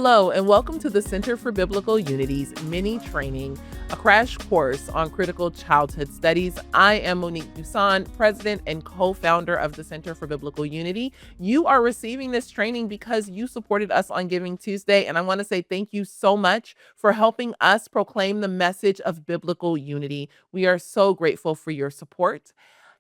Hello, and welcome to the Center for Biblical Unity's mini training, a crash course on critical childhood studies. I am Monique Dusan, president and co founder of the Center for Biblical Unity. You are receiving this training because you supported us on Giving Tuesday, and I want to say thank you so much for helping us proclaim the message of biblical unity. We are so grateful for your support.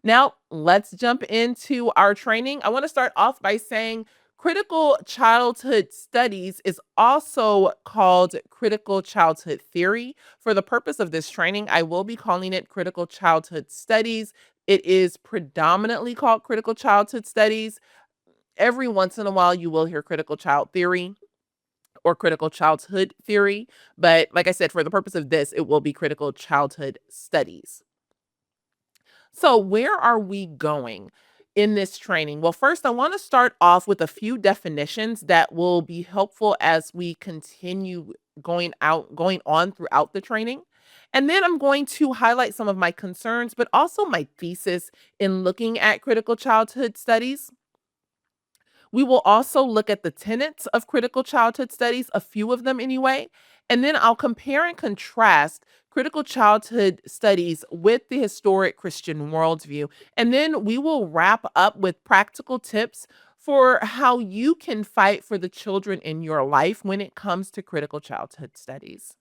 Now, let's jump into our training. I want to start off by saying critical childhood studies is also called critical childhood theory. For the purpose of this training, I will be calling it critical childhood studies. It is predominantly called critical childhood studies. Every once in a while, you will hear critical child theory or critical childhood theory. But like I said, for the purpose of this, it will be critical childhood studies. So, where are we going in this training? Well, first, I want to start off with a few definitions that will be helpful as we continue going on throughout the training. And then I'm going to highlight some of my concerns, but also my thesis in looking at critical childhood studies. We will also look at the tenets of critical childhood studies, a few of them anyway, and then I'll compare and contrast critical childhood studies with the historic Christian worldview. And then we will wrap up with practical tips for how you can fight for the children in your life when it comes to critical childhood studies.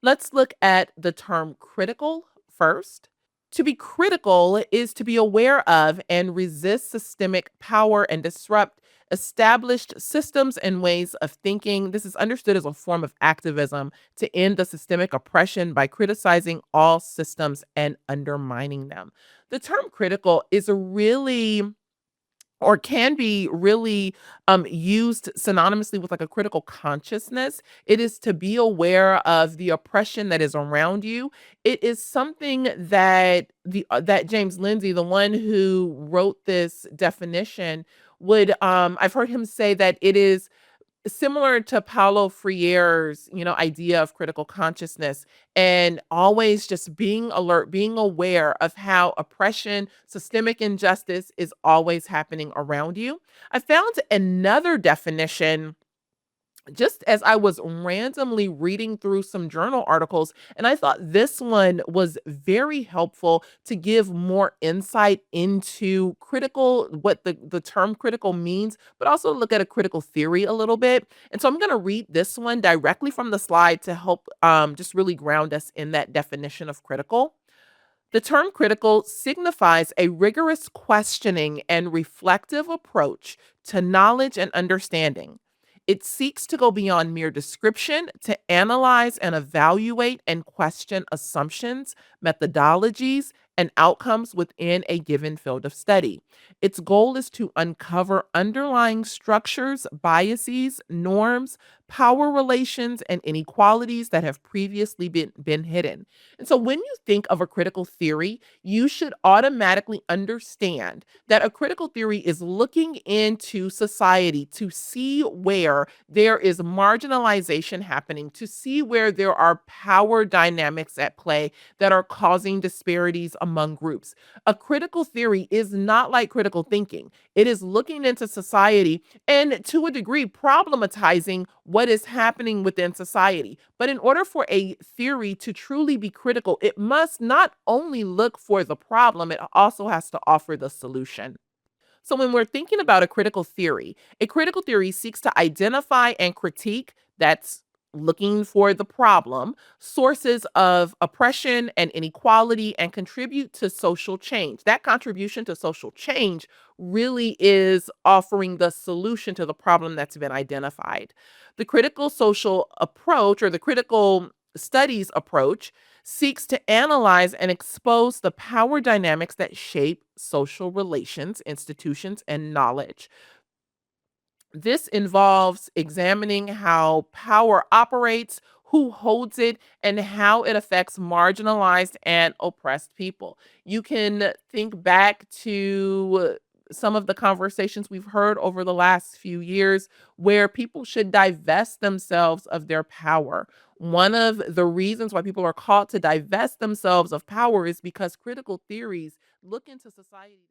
Let's look at the term critical first. To be critical is to be aware of and resist systemic power and disrupt established systems and ways of thinking. This is understood as a form of activism to end the systemic oppression by criticizing all systems and undermining them. The term critical is a really or can be really used synonymously with like a critical consciousness. It is to be aware of the oppression that is around you. It is something that that James Lindsay, the one who wrote this definition, would I've heard him say that it is similar to Paulo Freire's, idea of critical consciousness and always just being alert, being aware of how oppression, systemic injustice is always happening around you. I found another definition just as I was randomly reading through some journal articles, and I thought this one was very helpful to give more insight into what the term critical means, but also look at a critical theory a little bit. And so I'm going to read this one directly from the slide to help just really ground us in that definition of critical. The term critical signifies a rigorous questioning and reflective approach to knowledge and understanding. It seeks to go beyond mere description to analyze and evaluate and question assumptions, methodologies, and outcomes within a given field of study. Its goal is to uncover underlying structures, biases, norms, power relations, and inequalities that have previously been hidden. And so when you think of a critical theory, you should automatically understand that a critical theory is looking into society to see where there is marginalization happening, to see where there are power dynamics at play that are causing disparities among groups. A critical theory is not like critical thinking. It is looking into society and to a degree problematizing what is happening within society. But in order for a theory to truly be critical, it must not only look for the problem, it also has to offer the solution. So, when we're thinking about a critical theory seeks to identify and critique that's looking for the problem, sources of oppression and inequality, and contribute to social change. That contribution to social change really is offering the solution to the problem that's been identified. The critical social approach or the critical studies approach seeks to analyze and expose the power dynamics that shape social relations, institutions, and knowledge. This involves examining how power operates, who holds it, and how it affects marginalized and oppressed people. You can think back to some of the conversations we've heard over the last few years where people should divest themselves of their power. One of the reasons why people are called to divest themselves of power is because critical theories look into society.